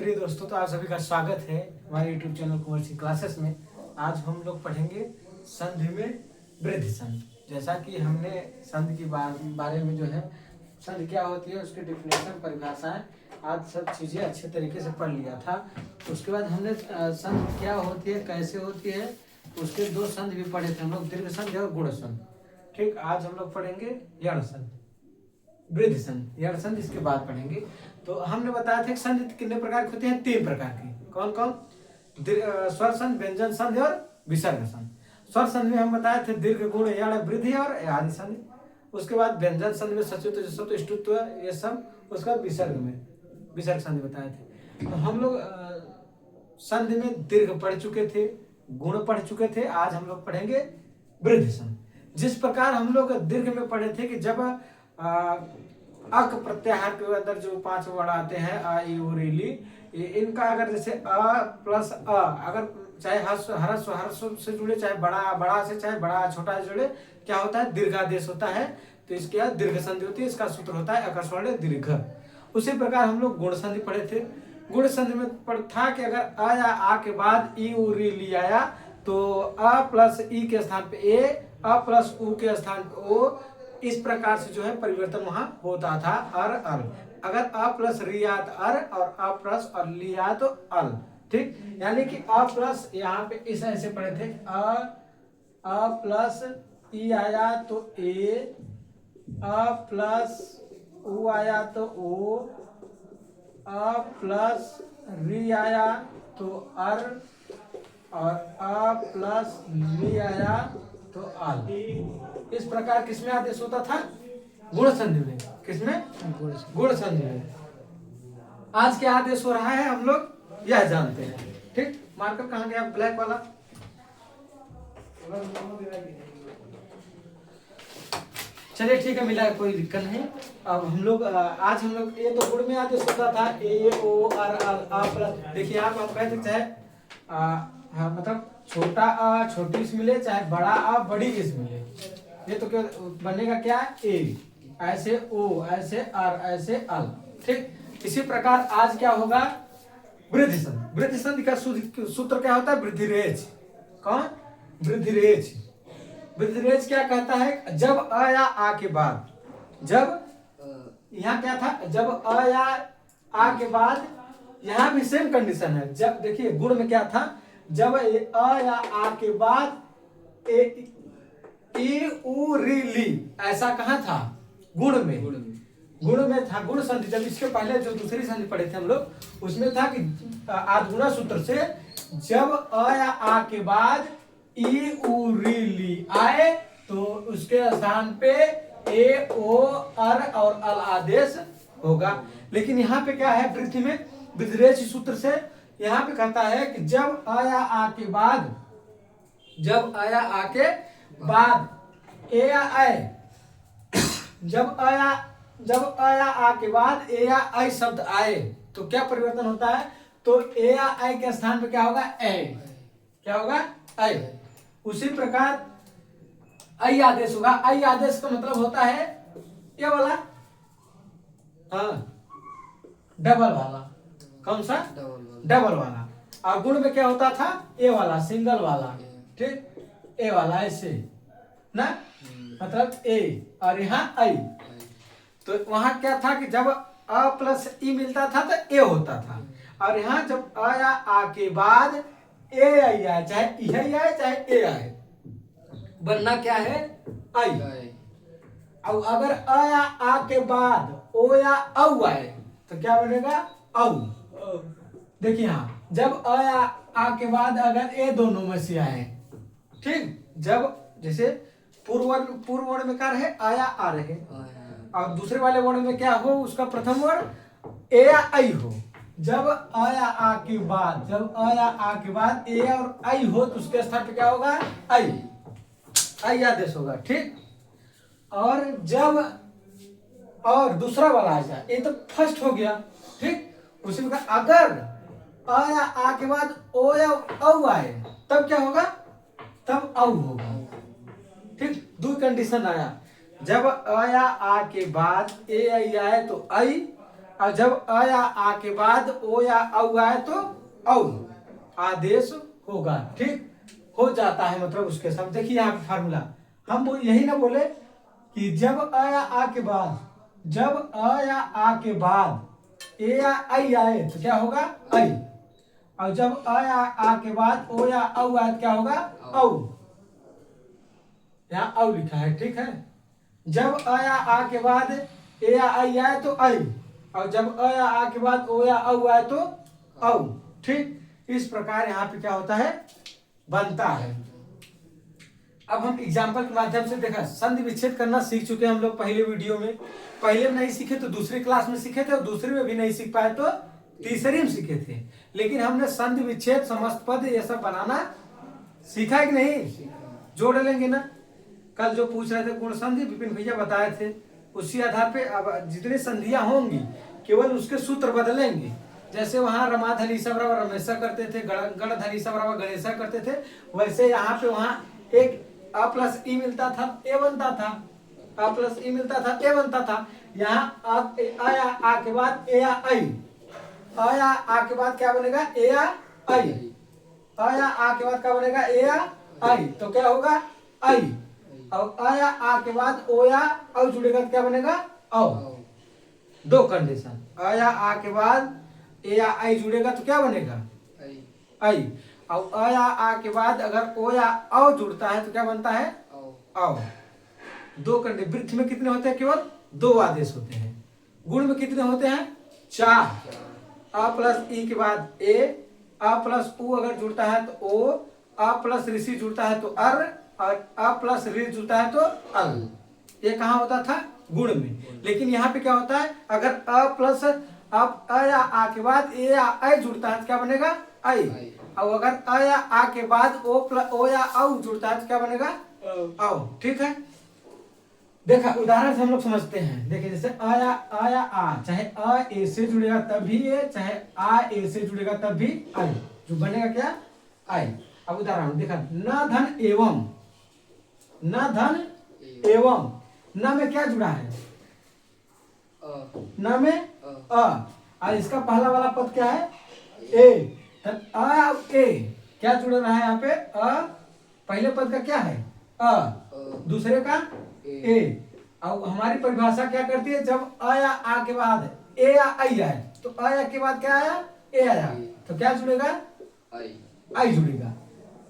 प्रिय दोस्तों, तो आप सभी का स्वागत है हमारे यूट्यूब चैनल कुंवर क्लासेस में। आज हम लोग पढ़ेंगे संधि में वृद्धि संधि। जैसा कि हमने संधि के बारे में जो है संधि क्या होती है, उसके डिफिनेशन, परिभाषाएं आज सब चीज़ें अच्छे तरीके से पढ़ लिया था। उसके बाद हमने संधि क्या होती है, कैसे होती है, उसके दो संधि भी पढ़े थे हम लोग, दीर्घ संधि और गुण संधि। ठीक, आज हम लोग पढ़ेंगे यण संधि, वृद्धि संधि, यण संधि इसके बाद पढ़ेंगे। तो हमने बताया था कि संधि कितने प्रकार की होती है, 3 प्रकार की। कौन कौन? स्वर संधि, व्यंजन संधि और विसर्ग संधि। स्वर संधि में हम बताए थे दीर्घ, गुण, यण, वृद्धि और आदि संधि। उसके बाद व्यंजन संधि में सचिव, जसत्व, ष्टुत्व, ये सब। उसके बाद विसर्ग में विसर्ग संधि बताए थे। तो हम लोग संधि में दीर्घ पढ़ चुके थे, गुण पढ़ चुके थे। आज हम लोग पढ़ेंगे वृद्धि संधि। जिस प्रकार हम लोग दीर्घ में पढ़े थे कि जब अक प्रत्याहार के अंदर जो 5 वर्ण आते हैं, आ, ई, उ, री, ली, इनका अगर जैसे अ प्लस अ, अगर चाहे हर्ष से जुड़े, चाहे बड़ा से, चाहे बड़ा छोटा से जुड़े, क्या होता है, दीर्घादेश होता है। तो इसके बाद दीर्घ संधि होती है। इसका सूत्र होता है अकस्वर्ण दीर्घ। उसी प्रकार हम लोग गुण संधि पढ़े थे। गुण संधि में था कि अगर अ या आ के बाद ई, उ, री, ली आया तो अ प्लस ई के स्थान पे ए, अ प्लस उ के स्थान पे ओ, इस प्रकार से जो है परिवर्तन वहां होता था। अर अल, अगर अ प्लस रियात अर और अ प्लस और लिया तो अल। ठीक, यानी कि अ प्लस यहाँ पे इस ऐसे पढ़े थे, अ प्लस ई आया तो ए, अ प्लस उ आया तो ओ, अ प्लस री आया तो अर और अ प्लस ली आया तो अल। इस प्रकार किसमें आदेश होता था? गुण संधि में। किसमें? गुण संधि में। आज क्या आदेश हो रहा है हम लोग यह जानते हैं। ठीक, मार्कर कहाँ गया ब्लैक वाला? चलिए ठीक है, मिला, कोई दिक्कत नहीं। अब हम लोग आज हम लोग ये तो गुण में आदेश होता था ए, ओ, आर, आ प्लस। देखिए आप कहते चाहे हाँ, मतलब छोटा आ छोटी इस मिले, चाहे बड़ा आ बड़ी इस मिले, ये तो क्या बनेगा, क्या ए, ऐसे ओ, ऐसे आर, ऐसे अल। ठीक, इसी प्रकार आज क्या होगा, वृद्धि संधि। वृद्धि संधि का सूत्र क्या होता है? वृद्धि रेच। कौन? वृद्धि रेच। वृद्धि रेच क्या कहता है? जब अ या आ के बाद, जब यहाँ क्या था, जब अ या आ के बाद, यहाँ भी सेम कंडीशन है। जब देखिए गुण में क्या था, जब अ या आ के बाद ई, उ, री, ली, ऐसा कहाँ था? गुण में। गुण में था गुण संधि। जब इसके पहले जो दूसरी संधि पढ़े थे हम लोग, उसमें था कि आद्गुणा सूत्र से जब अ या आ के बाद ई, उ, री, ली आए तो उसके स्थान पे ए, ओ, अर और अल आदेश होगा। लेकिन यहाँ पे क्या है, वृद्धि में विधिरेच सूत्र से यहाँ पे कहता है कि जब अ या आ के बाद, जब अ या आ के बाद ए या आए, जब अ या आ के बाद ए या आई शब्द आए तो क्या परिवर्तन होता है? तो ए या आई के स्थान पे क्या होगा? ए। क्या होगा? आई। उसी प्रकार आई आदेश होगा। आई आदेश का मतलब होता है ये वाला, हाँ, डबल वाला। कौन सा? डबल वाला। और गुण में क्या होता था? ए वाला, सिंगल वाला। ठीक, ए वाला ऐसे ना, मतलब ए, और यहाँ आई। तो वहां क्या था कि जब अ प्लस ई मिलता था तो ए होता था, और यहाँ जब अ या आ के बाद ए आई आए, चाहे ई आए चाहे ए आए, बनना क्या है? आई। अब अगर अ या आ के बाद ओ या औ आए तो क्या बनेगा? औ। देखिए हाँ, जब अ या आ के बाद अगर ए दोनों में से आए, ठीक, जब जैसे पूर्व वर्ण में क्या रहे, आ या आ रहे, और दूसरे वाले वर्ण में क्या हो, उसका प्रथम वर्ण ए या आई हो। जब अ या आ के बाद, जब अ या आ के बाद ए और आई हो तो उसके स्थान पे क्या होगा? आई। आई आदेश होगा। ठीक, और जब और दूसरा वाला आ जाए, ये तो फर्स्ट हो गया। ठीक, उसी प्रकार अगर अ या आ के बाद ओ या औ आए तब क्या होगा? तब औ होगा। ठीक, दो कंडीशन आया, जब अ या आ के बाद ए आई आए तो आई, और जब अ या आ के बाद ओ या औ आए तो औ आदेश होगा। ठीक हो जाता है, मतलब उसके साथ। देखिए यहाँ पे फार्मूला हम यही ना बोले कि जब अ या आ के बाद, जब अ या आ के बाद ए या आई आए तो क्या होगा? आई। और जब अ या आ के बाद ओ या औ आए तो क्या होगा? औ। यहाँ औ लिखा है, ठीक है। जब अ या आ के बाद ए या आई आए तो आई, और जब अ या आ के बाद ओ या औ आए तो औ। ठीक, इस प्रकार यहाँ पे क्या होता है? बनता है। अब हम एग्जाम्पल के माध्यम से देखा, संधि विच्छेद करना सीख चुके हैं हम लोग पहले वीडियो में। पहले में नहीं सीखे तो दूसरी क्लास में सीखे थे, और दूसरी में भी नहीं सीख पाए तो तीसरी में सीखे थे। लेकिन हमने संधि विच्छेद, समस्त पद ये सब बनाना सीखा है कि नहीं? जोड़ लेंगे ना। कल जो पूछ रहे थे गुण संधि, विपिन भैया बताए थे, उसी आधार पे अब जितनी संधियां होंगी केवल उसके सूत्र बदलेंगे। जैसे वहां रमा धनीसा बराबर रमेशा करते थे, गण धनीसा बराबर गणेशा करते थे, वैसे यहाँ पे वहां एक अ प्लस ई मिलता था, ए बनता था। अ प्लस ई मिलता था, ए बनता था। यहाँ आ या आ के बाद ए या आई, आ या आ के बाद क्या बनेगा? ए या आई। आ या आ के बाद क्या बनेगा? ए या आई। तो क्या होगा? आई। और आ या आ के बाद ओ या औ जुड़ेगा तो क्या बनेगा? औ। दो कंडीशन, आ या आ के बाद ए या आई जुड़ेगा तो क्या बनेगा? आई। और अ या आ के बाद अगर ओ या औ जुड़ता है तो क्या बनता है? औ। दो कंडीशन। वृत्त में कितने होते हैं? केवल दो आदेश होते हैं। गुण में कितने होते हैं? चार। अ प्लस ई के बाद ए, अ प्लस उ अगर जुड़ता है तो ओ, अ प्लस ऋषि जुड़ता है तो अर, और अ प्लस ऋ जुड़ता है तो अल। ये कहाँ होता था? गुण में। लेकिन यहाँ पे क्या होता है? अगर अ प्लस अब अ या आ के बाद ए या आई जुड़ता है तो क्या बनेगा? आई। और अगर अ या आ के बाद ओ या औ जुड़ता है तो क्या बनेगा? औ। ठीक है, देखा उदाहरण से हम लोग समझते हैं। देखिए जैसे आ या आ, चाहे अ ए से जुड़ेगा तब भी ए, चाहे आ ए से जुड़ेगा तब भी आई, जो बनेगा क्या? आई। अब उदाहरण देखा, न धन एवं, न धन एवं, न में क्या जुड़ा है? न में अ, और इसका पहला वाला पद क्या है? ए। अ और ए क्या जुड़ रहा है यहाँ पे? अ पहले पद का क्या है? अ, दूसरे का ए। अब हमारी परिभाषा क्या करती है? जब अ या आ के बाद ए या आई आए तो अ या के बाद क्या आया? ए आया, तो क्या जुड़ेगा? आई जुड़ेगा।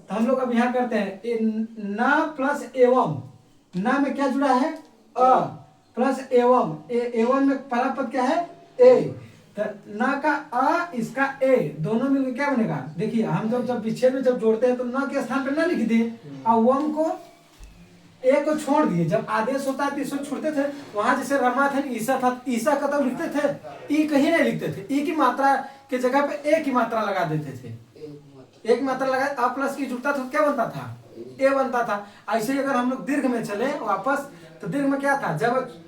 तो हम लोग अब यहाँ करते हैं न प्लस एवं, न में क्या जुड़ा है? अ प्लस एवं, एवं में पहला पद क्या है? ए। तो न का अ, इसका ए, दोनों मिलकर क्या बनेगा? देखिए हम जब विच्छेद में जब जोड़ते हैं तो न के स्थान पर न लिख दिए और वम को ए को छोड़ दिए। जब आदेश होता है तो इसको छोड़ते थे। वहां जैसे रमा था, ईसा था, ईसा का तो लिखते थे, ई कहीं नहीं लिखते थे। ई की मात्रा के जगह पे ए की मात्रा लगा देते थे। एक मात्रा लगा, अ प्लस की जुड़ता तो क्या बनता था? ए बनता था। ऐसे ही अगर हम लोग दीर्घ में चले वापस तो दीर्घ में क्या था? जब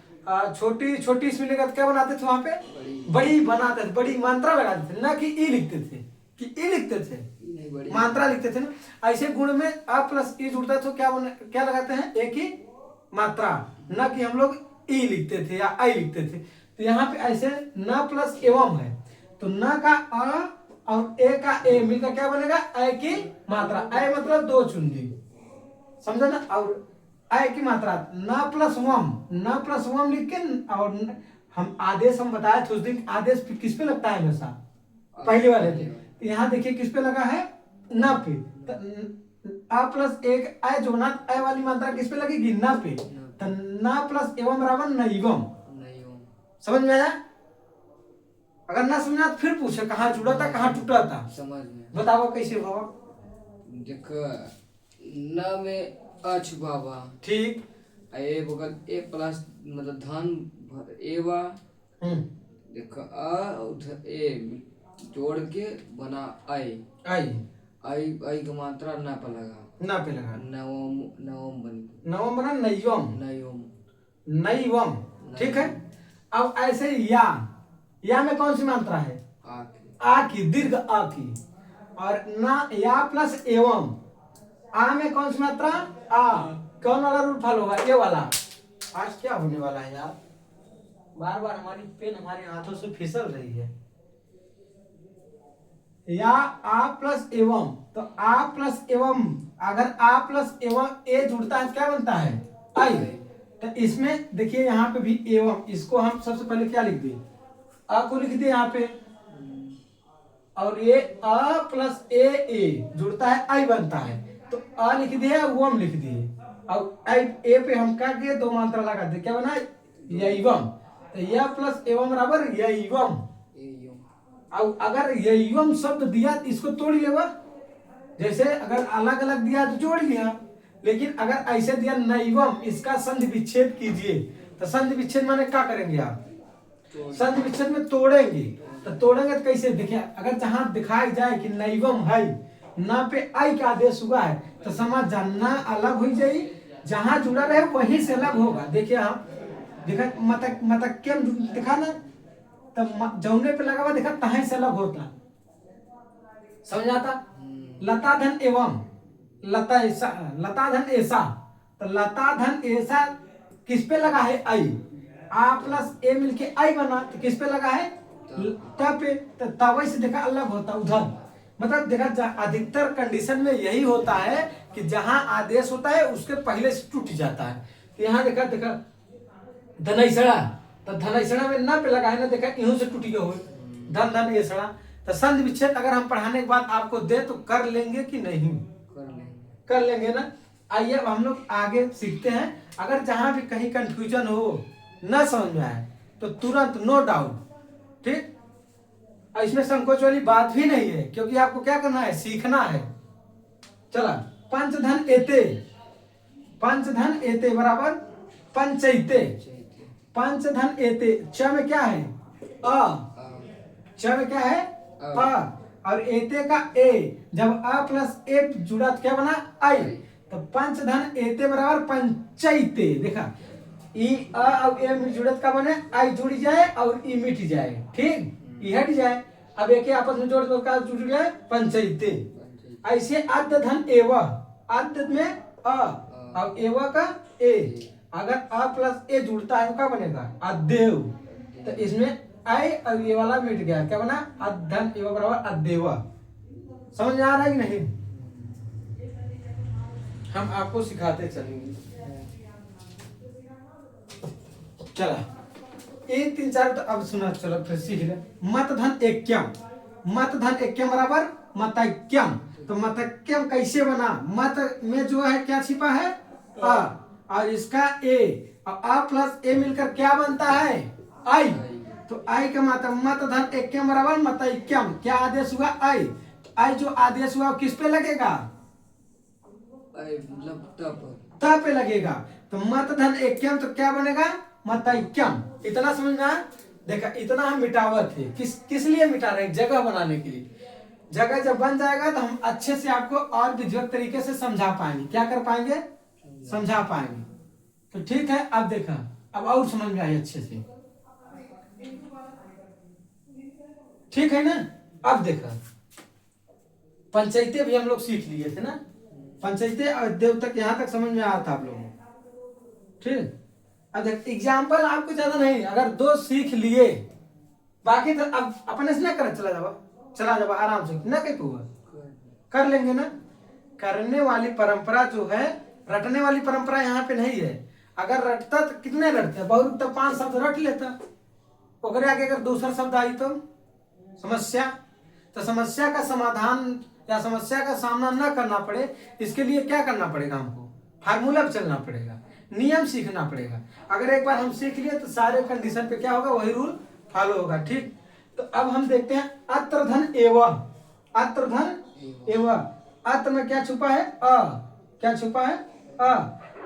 छोटी छोटी इसमें लेकर क्या बनाते थे? वहां पे बड़ी बनाते थे, बड़ी मात्रा लगाते थे, ना कि ई लिखते थे, कि ई लिखते थे, मात्रा लिखते थे ना। ऐसे गुण में अ प्लस ई जुड़ता है तो क्या लगाते हैं? एक ही मात्रा, ना कि हम लोग ई लिखते थे या आई लिखते थे। तो यहाँ पे ऐसे न प्लस एवं है तो न का अ और ए का ए मिलकर क्या बनेगा? ए की मात्रा। ए मतलब दो चुंडी, समझा ना? और ए की मात्रा न प्लस वम, न प्लस वम लिख के, और हम आदेश हम बताए थे उस दिन, आदेश किस पे लगता है? हमेशा पहले वाले पे। तो यहाँ देखिए किस पे लगा है? न पे। अ प्लस एक ए जोड़ना, ए वाली मात्रा किस पे लगेगी? न पे। तो न प्लस एवं बराबर नैवम। समझ में आया? अगर ना समझा तो फिर पूछे कहाँ जुड़ा था, कहाँ टूटा था। समझ में बताओ कैसे बाबा? देखो न में अ छुपावा, ठीक। ए बगल ए प्लस मतलब धन एवा, देखो अ उधर ए जोड़ के बना आई, आई आई आई का मात्रा ना पे लगा, ना पे लगा, नवम नवम बन, नवम बना नैवम, नवम नैवम। ठीक है। अब ऐसे या में कौन सी मात्रा है? आ की, दीर्घ आ की। और ना या प्लस एवं, आ में कौन सी मात्रा? आ। कौन वाला रूल फॉलो होगा? ये वाला। आज क्या होने वाला है यार? बार बार हमारी पेन हमारे हाथों से फिसल रही है। या आ प्लस एवं, तो आ प्लस एवं, अगर आ प्लस एवं ए जुड़ता है क्या बनता है? आई। तो इसमें देखिए यहाँ पे भी एवं, इसको हम सबसे पहले क्या लिख दिए? आ को लिख दिए यहाँ पे, और ये अ प्लस ए जुड़ता है आई बनता है, तो अ लिख दिए वम लिख दिए, और आई ए पे हम क्या किए? दो मात्रा लगा दिए, क्या बना? यम। तो यह प्लस एवं बराबर यम। अब अगर यम शब्द दिया तो इसको तोड़ लिया, जैसे अगर अलग अलग दिया तो जोड़ लिया, लेकिन अगर ऐसे दिया नैवम, इसका संधि विच्छेद कीजिए, तो संधि विच्छेद माने क्या करेंगे आप? संधि विच्छेद में तोड़ेंगे। तो तोड़ेंगे तो कैसे? देखिए, अगर जहां दिखाई जाए कि नैवम है, ना पे आई का आदेश हुआ है, तो समझ जाना अलग हो जाए, जहां जुड़ा रहे वहीं से अलग होगा। देखिए हम देखा मतक केम दिखा ना, तब जौने पे लगा हुआ देखा तहीं से अलग होता, समझ आता? लता धन एवं, लता ऐसा, लता धन ऐसा, तो लता धन ऐसा किस पे लगा है? आई। आ प्लस ए मिलके आई बना, तो किस पे लगा है? त पे। तो तवै से देखा अलग होता उधर, मतलब देखा अधिकतर कंडीशन में यही होता है कि जहां आदेश होता है उसके पहले से टूट जाता है। तो यहाँ देखा देखा धनैसड़ा, तो धनैसड़ा में ना पे लगा है ना, देखा इहों से टूट गया हो, धन धन ऐसड़ा। तो संधि विच्छेद अगर हम पढ़ाने के बाद आपको दे तो कर लेंगे कि नहीं? कर लेंगे ना। आइए अब हम लोग आगे सीखते हैं। अगर जहां भी कहीं कंफ्यूजन हो, ना समझ में आए, तो तुरंत नो डाउट, ठीक। और इसमें संकोच वाली बात भी नहीं है, क्योंकि आपको क्या करना है? सीखना है। चला, पंचधन एते, पंचधन एते बराबर पंचैते, पंचधन एते, च में क्या है? अ, च में क्या है? अ, और एते का ए, जब अ प्लस ए जुड़ा तो क्या बना? आई। तो पंचधन एते बराबर पंचैते। देखा, ई अ और ए में जुड़त का बने? आई जुड़ जाए और ई मिट जाए, ठीक, ई हट जाए। अब एक आपस में जोड़ दो, का जुड़ गया? पंचैते। ऐसे आद्य धन एव, आद्य में अ और एव का ए, अगर अ प्लस ए जुड़ता है तो क्या बनेगा? अद्देव। तो इसमें आई और ये वाला मिट गया, क्या बना? अधन एव बराबर अद्देव। समझ में आ रहा है कि नहीं? हम आपको सिखाते चलेंगे। चला, एक तीन चार, तो अब सुना, चलो फिर सीख ले। मत धन एक्यम, मत धन एक्यम बराबर मतक्यम। तो मतक्यम कैसे बना? मत में जो है क्या छिपा है? अ, और इसका ए, और अ प्लस ए मिलकर क्या बनता है? आई। तो आई का मतलब मत धन एक्यम बराबर मतक्यम, क्या आदेश हुआ? आई। तो आई जो आदेश हुआ किस पे लगेगा? त पे लगेगा। तो मत धन एक्यम, तो क्या बनेगा? मतक्यम। इतना समझना। देखा, इतना हम मिटावत थे, किस लिए मिटा रहे हैं? जगह बनाने के लिए। जगह जब बन जाएगा तो हम अच्छे से आपको और विधिवत तरीके से समझा पाएंगे। क्या कर पाएंगे? समझा पाएंगे। तो ठीक है, अब देखा, अब और समझ में आई अच्छे से, ठीक है ना? अब देखा, पंचायते भी हम लोग सीख लिए थे ना, पंचायते और देव तक, यहां तक समझ में आया था आप लोगों को, ठीक। अब देख, एग्जाम्पल आपको ज्यादा नहीं, अगर दो सीख लिए, बाकी तो अब अपने से ना कर, चला जाओ आराम से, ना कहीं हुआ कर लेंगे ना। करने वाली परंपरा जो है, रटने वाली परंपरा यहाँ पे नहीं है। अगर रटता तो कितने रटते? बहुत, तो 5 शब्द रट लेता, ओकरे आगे अगर दूसरा शब्द आई तो समस्या। तो समस्या का समाधान या समस्या का सामना न करना पड़े, इसके लिए क्या करना पड़ेगा? हमको फार्मूला पे चलना पड़ेगा, नियम सीखना पड़ेगा। अगर एक बार हम सीख लिए तो सारे कंडीशन पे क्या होगा? वही रूल फॉलो होगा, ठीक। तो अब हम देखते हैं अत्र धन एव, अत्र धन एव, अत्र में क्या छुपा है? अ, क्या छुपा है? अ,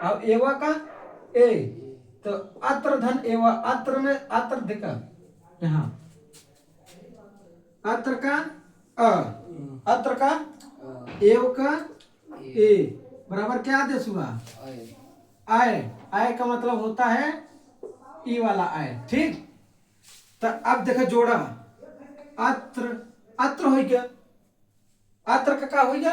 और एव का ए। तो अत्र धन एव, अत्र में अत्र देखा यहाँ, अत्र का अ, अत्र का एव का ए बराबर क्या आदेश हुआ? आय। आय का मतलब होता है ई वाला आय, ठीक। तो अब देखो जोड़ा, अत्र, अत्र हो गया, अत्र का क्या हो गया?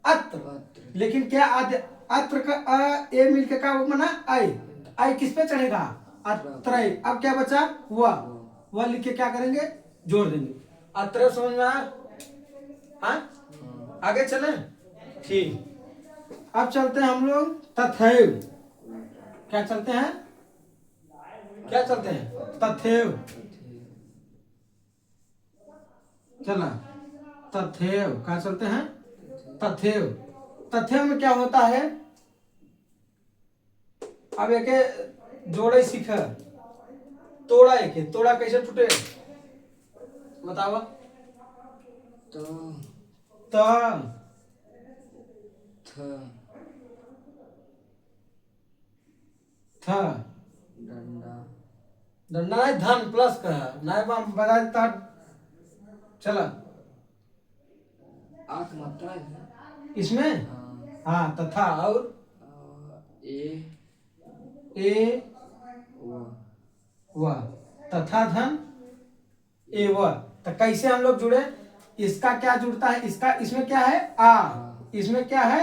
अत्र। लेकिन क्या आदे अत्र का अ ए मिलके का बना? आई। आई किस पे चढ़ेगा? अत्रय। अब क्या बचा? वह लिख के क्या करेंगे? जोड़ देंगे। अत्रय समझ में आया? हाँ, आगे चले। ठीक, अब चलते हैं हम लोग तथैव। क्या चलते हैं? क्या चलते हैं? तथैव। चला, तथैव क्या चलते हैं? तथैव। तथैव में क्या होता है? अब एक जोड़े सीख, तोड़ा। एक तोड़ा कैसे टूटे बताओ? तो त थ थ डंडा डंडा नहीं, धन प्लस का नहीं बता देता। चला, आक मात्रा है इसमें हाँ। हाँ तथा और ए व व तथा धन एव। तो कैसे हम लोग जुड़े? इसका क्या जुड़ता है? इसका इसमें क्या है? आ। इसमें क्या है?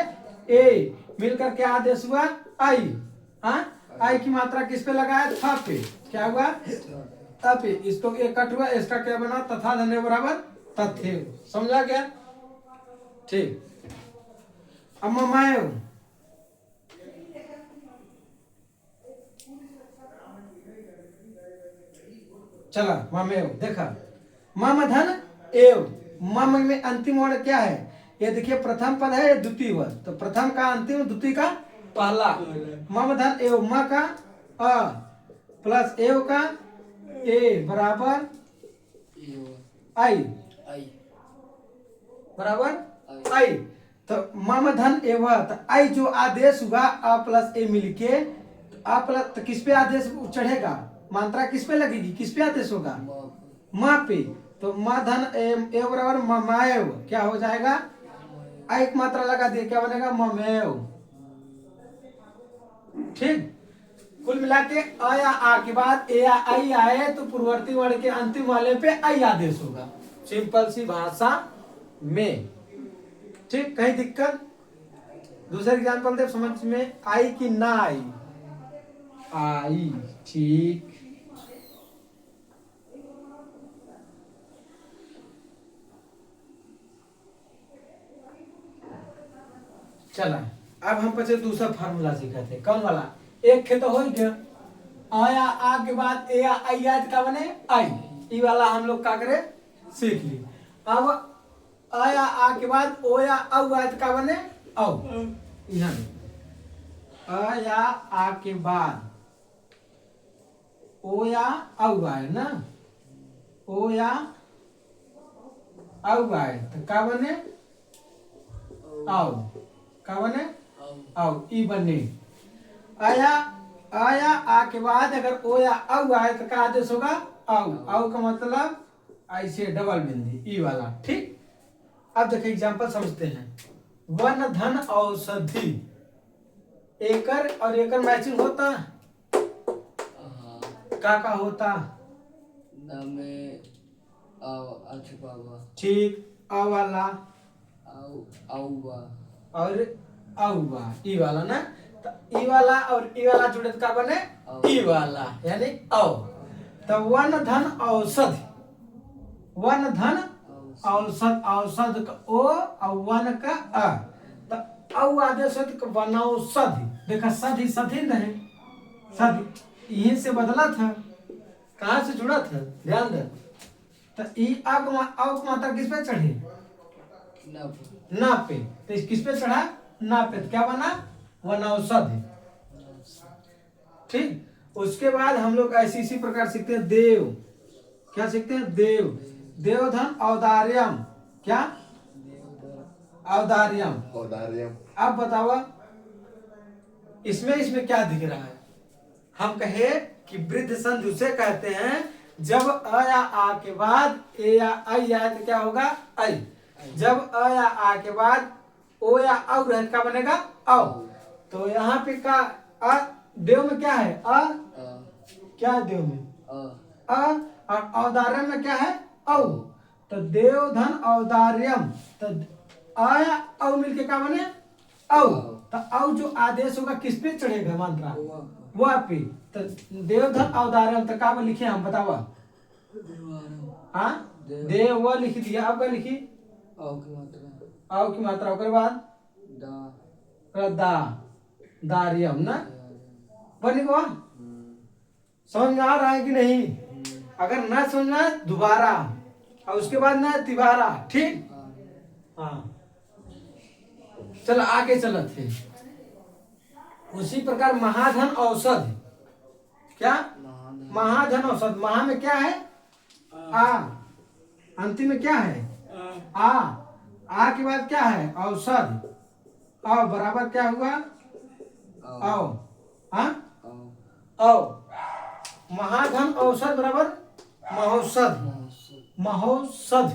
ए। मिलकर क्या आदेश हुआ? आई। हाँ, आई की मात्रा किस पे लगाया? था पे। क्या हुआ? था पे। इसको एक कट हुआ, इसका क्या बना? तथा धन्य बराबर तथ्य। समझा क्या? ठीक, अब ममाएव। चला, ममेव देखा, मम धन एव। मम में अंतिम वर्ण क्या है? ये देखिए, प्रथम पद है, ये द्वितीय पद। तो प्रथम का अंतिम, द्वितीय का पहला। मम धन एव, म का अ प्लस एव का ए बराबर आई। आई बराबर आई। तो मम धन एव, तो आई जो आदेश हुआ अ प्लस ए मिलके, अ प्लस तो किस पे आदेश चढ़ेगा? मात्रा किस पे लगेगी? किस पे आदेश होगा? माँ पे। तो माँ धन ए बराबर ममाएव क्या हो जाएगा? आई एक मात्रा लगा दिए, क्या बनेगा? ममेव। ठीक, कुल मिला के अ या आ के बाद ए या आई आए तो पूर्ववर्ती वर्ण के अंतिम वाले पे आई आदेश होगा। सिंपल सी भाषा में। ठीक, कहीं दिक्कत? दूसरा एग्जाम्पल दे समझ में आई कि ना आई? आई। ठीक, चला, अब हम पीछे दूसरा फार्मूला सीखा थे। कौन वाला? एक खे तो हो गया, आया आ के बाद ए आई आयत का बने आई। ई वाला हम लोग का करे सीख ली। अब आया आ के बाद ओ या औ आयत का बने औ। यहाँ आया आ के बाद ओ या औ आए ना, ओ या औ आए तो का बने? औ। का बने? औ। ई बने आया। आया आ के बाद अगर ओ या औ आए तो क्या आदेश होगा? औ। औ का मतलब ऐसे डबल बिंदी, ई वाला। ठीक, अब देखिए एग्जांपल समझते हैं। वन धन औषधि, एकर और एकर मैचिंग होता? का होता? न में अच्छा बाबा ठीक, अ वाला आऊबा और औवा, ई वाला ना। तो ई वाला और ई वाला जुड़े तो का बने? ई वाला, यानी औ। तो वन धन औषध, वन धन औषध, औषध का ओ और वन का अ। तो औ आदेश हो तो वनौषधि। देखा, सधि सधि नहीं, सधि यहीं से बदला था। कहाँ से जुड़ा था? ध्यान दे। तो ई अ का मात्रा किस पे चढ़ी? ना पे। तो इस किस पे चढ़ा? ना पे। तो क्या बना? वनौषधि। ठीक, उसके बाद हम लोग ऐसी इसी प्रकार सीखते हैं देव। क्या सीखते हैं? देव। देवधन औदार्यम। क्या? औदार्यम। औदार्यम। अब बताओ, इसमें इसमें क्या दिख रहा है? हम कहे कि वृद्ध संधि उसे कहते हैं जब अ या आ के बाद ए या आई आए तो क्या होगा? आई। जब अ या आ के बाद ओ या औ रहे का बनेगा? औ। तो यहाँ पे का अ देव में क्या है? अ। क्या है देव में? अ। और औदार्यम में क्या है? औ। तो देव धन औदार्यम। तो अ या औ मिलके क्या बने? औ। तो औ जो आदेश होगा किस पे चढ़ेगा मात्रा? वह पे। तो देवधन औदार्यम तो का लिखे हम बतावा। हाँ देव लिख दिया, अब क्या लिखी आओ की मात्रा ओकर बाद दा दार्यम ना बनी को। समझ में आ रहा है कि नहीं? अगर ना समझना दोबारा और उसके बाद ना तिबारा, ठीक। हाँ चलो आगे चलत है। उसी प्रकार महाधन औषध, क्या महाधन औषध, महा में क्या है आ, अंतिम में क्या है आ के बाद क्या है औषध, औ बराबर क्या हुआ औ, हाँ औ महाधन औषध बराबर महोषध, महोषध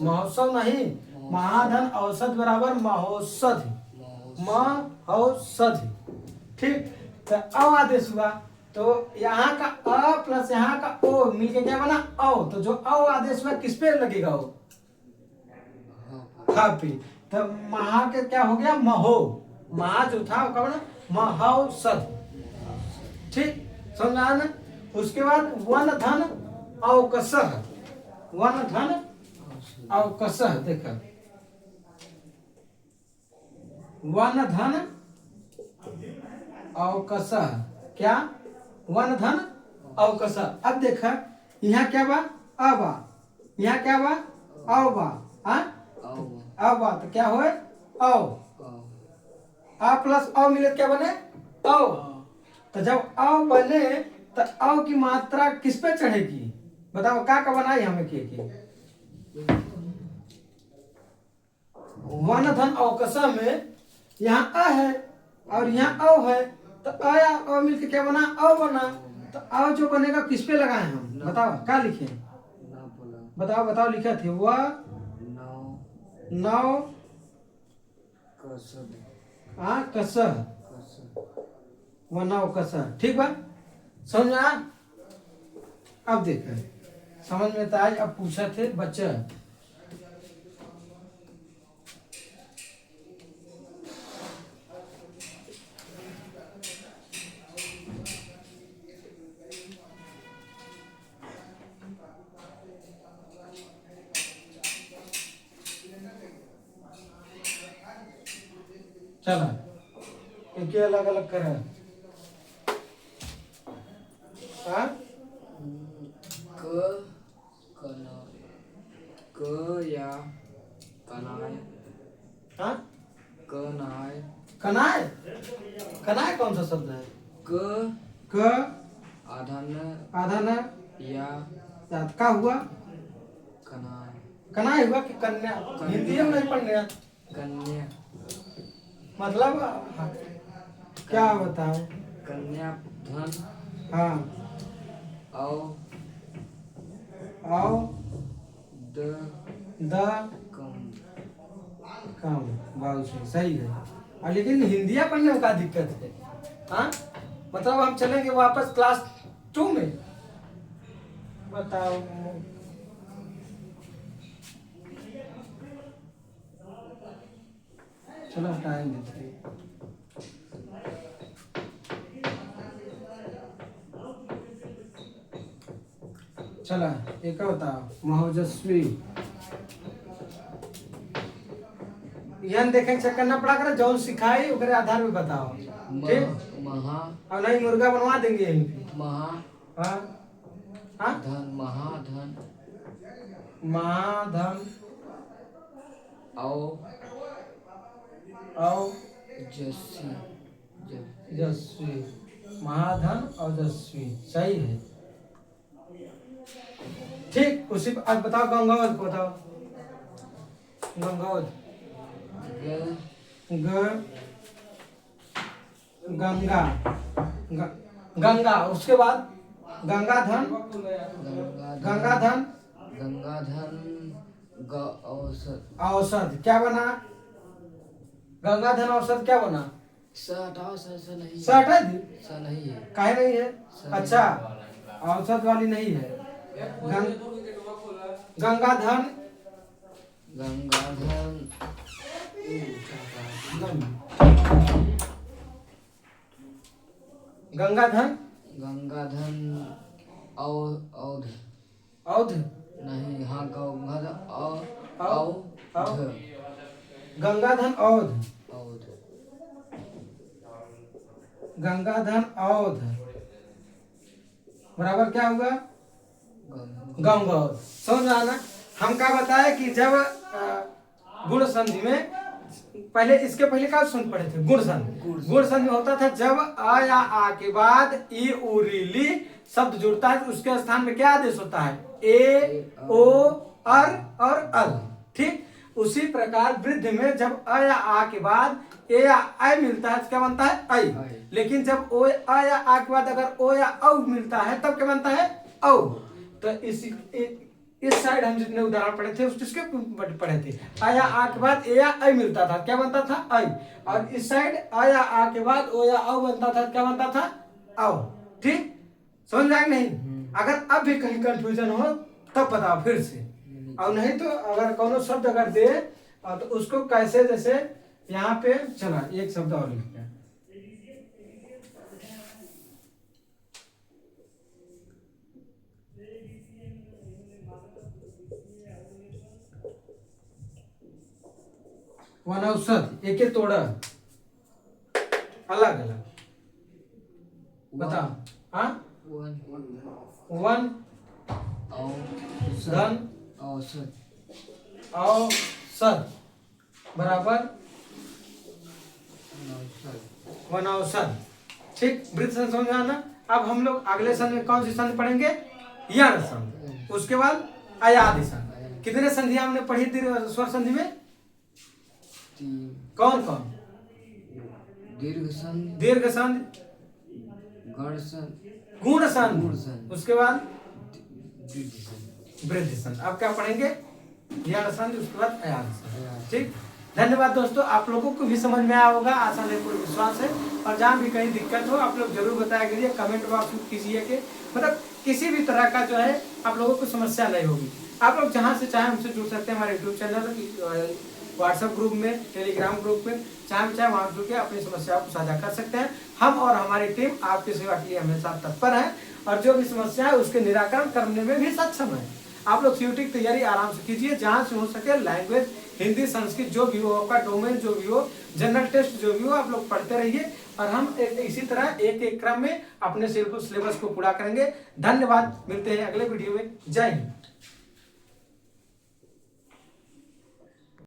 महोत्सव नहीं, महाधन औषध बराबर महोषध, महोषध, ठीक। तो अ आदेश हुआ तो यहाँ का अ प्लस यहाँ का ओ मिलके क्या बना औ, तो जो औ आदेश हुआ किस पे लगेगा वो हा पे। तो महा के क्या हो गया महो, महा जो था वो क्या बना महौषध, ठीक समझा ना। उसके बाद वन धन अवकसह, वन धन अवकसह, देखा वन धन अवकसह, क्या वन धन अवकसह। अब देखा यहाँ क्या बा अबा, यहाँ क्या बा अबा, हाँ अबा तो क्या हुए औ, आ प्लस औ मिले क्या बने औ। तो जब औ बने तो औ की मात्रा किस पे चढ़ेगी बताओ, का बनाई हमें के वन धन अवकसह में यहाँ अ है और यहाँ औ है, तो अ या औ मिलके क्या बना औ बना। तो औ जो बनेगा किस पे लगाए हम बताओ, क्या लिखे बताओ बताओ, लिखे थे वह नौ कसह, वह नौ कसह, ठीक बा समझ में आ। अब देख समझ में तो आज, अब पूछा थे बच्चा चला एक अलग अलग कर या कनाय, हाँ कनाय, कनाय, कनाय कौन सा शब्द है क आधन आधा या का हुआ कनाय, कनाय हुआ कि कन्या, हिंदी में नहीं पढ़ने कन्या, मतलब क्या बताएं कन्या धन हाँ आओ द कम, कम बहुत सही है। और लेकिन हिंदिया पढ़ने में क्या दिक्कत है, हाँ मतलब हम चलेंगे वापस क्लास 2 में, बताओ चलो टाइम देते हैं। चला एक बताओ महोजस्वी, यहाँ देखे चेक करना पड़ा कर, जौन सिखाई उनके आधार में बताओ, ठीक। महा और नहीं मुर्गा बनवा देंगे यहीं पे, महा हाँ हाँ धन, महाधन महाधन औ जस्वी, जस्वी, महाधन और जस्वी, सही है ठीक। उसी पर आज बताओ गंगावत को बताओ, गंगावत ग गंगा गंगा, उसके बाद गंगाधन, गंगाधन औषध क्या बना, गंगाधन औषध क्या बना नहीं, स हटा दी, स नहीं है, काहे नहीं है, अच्छा औषध वाली नहीं है, गंगाधन गंगाधन गंगाधर औध औध नहीं, हाँ गंगाधर औध गंगाधर औध औध गंगाधर औध बराबर क्या होगा? गंगौर। समझ आना, हम क्या बताया कि जब गुण संधि में पहले, इसके पहले क्या संधि पढ़े थे? गुण संधि। गुण संधि होता था जब अ या आ के बाद ई उ री ली शब्द जुड़ता है, उसके स्थान में क्या आदेश होता है? ए ओ अर और अल। ठीक उसी प्रकार वृद्ध में जब अ या आ के बाद ए या ऐ मिलता है तो क्या बनता है? ऐ। लेकिन जब ओ अ या आ के बाद अगर ओ या औ मिलता है तब क्या बनता है? औ। तो इस साइड हम जितने उदाहरण पढ़े थे उसके पढ़े थे, आ या आ के बाद ए या ऐ मिलता था, क्या बनता था? ऐ। और इस साइड आ या आ के बाद ओ या औ बनता था, क्या बनता था? औ। ठीक समझ आए नहीं? अगर अब भी कहीं कंफ्यूजन हो तब बताओ फिर से, और नहीं तो अगर कोनो शब्द अगर दे तो उसको कैसे, जैसे यहाँ पे चला एक शब्द और लिखते हैं, वनौषध, एक एक तोड़ा अलग अलग बताओ। हाँ वन धन औसत औसत बराबर वनौषध। ठीक वृत्त संधि समझ में आना। अब हम लोग अगले संधि में कौन सी संधि पढ़ेंगे? यण संधि। उसके बाद अयादि संधि। कितने संधियां हमने पढ़ी थी स्वर संधि में? कौन कौन? दीर्घ संधि, दीर्घ संधि, गण संधि, गुण संधि, उसके बाद वृद्धि संधि। वृद्धि संधि। अब क्या पढ़ेंगे? यण संधि, उसके बाद अयादि संधि। ठीक धन्यवाद दोस्तों, आप लोगों को भी समझ में आया होगा, आशा नहीं पूर्ण विश्वास है। और जहाँ भी कहीं दिक्कत हो आप लोग जरूर बताया करिए, कमेंट बॉक्स में कीजिए कि मतलब किसी भी तरह का जो है आप लोगों को समस्या नहीं होगी। आप लोग जहाँ से चाहे हमसे जुड़ सकते हैं, हमारे यूट्यूब चैनल, व्हाट्सएप ग्रुप में, टेलीग्राम ग्रुप में, चाहे चाहे वहाँ जुड़ के अपनी समस्याओं को साझा कर सकते हैं। हम और हमारी टीम आपकी सेवा के लिए हमेशा तत्पर है और जो भी समस्या है उसके निराकरण करने में भी सक्षम है। आप लोग सीयूटी की तैयारी आराम से कीजिए, जहां से हो सके लैंग्वेज हिंदी संस्कृत जो भी हो, आपका डोमेन जो भी हो, जनरल टेस्ट जो भी हो, आप लोग पढ़ते रहिए और हम इसी तरह एक एक क्रम में अपने सिलेबस को पूरा करेंगे। धन्यवाद, मिलते हैं अगले वीडियो में। जय हिंद।